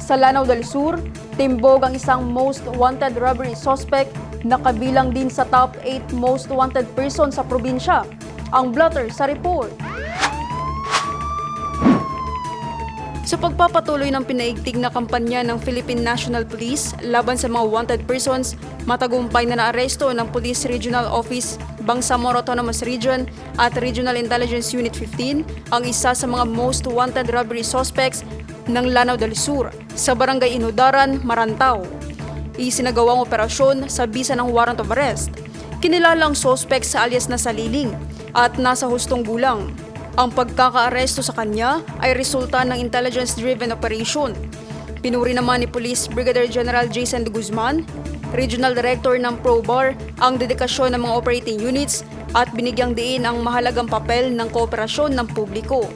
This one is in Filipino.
Sa Lanao del Sur, timbog ang isang most wanted robbery suspect na kabilang din sa top 8 most wanted person sa probinsya. Ang blotter sa report. Sa pagpapatuloy ng pinaigting na kampanya ng Philippine National Police laban sa mga wanted persons, matagumpay na naaresto ng Police Regional Office, Bangsamoro Autonomous Region at Regional Intelligence Unit 15 ang isa sa mga most wanted robbery suspects ng Lanao del Sur sa Barangay Inudaran, Marantao. Isinagawang operasyon sa bisa ng warrant of arrest. Kinilala ang suspect sa alias na Saliling at nasa hustong gulang. Ang pagkakaaresto sa kanya ay resulta ng intelligence-driven operation. Pinuri naman ni Police Brigadier General Jason de Guzman, Regional Director ng ProBar, ang dedikasyon ng mga operating units at binigyang diin ang mahalagang papel ng kooperasyon ng publiko.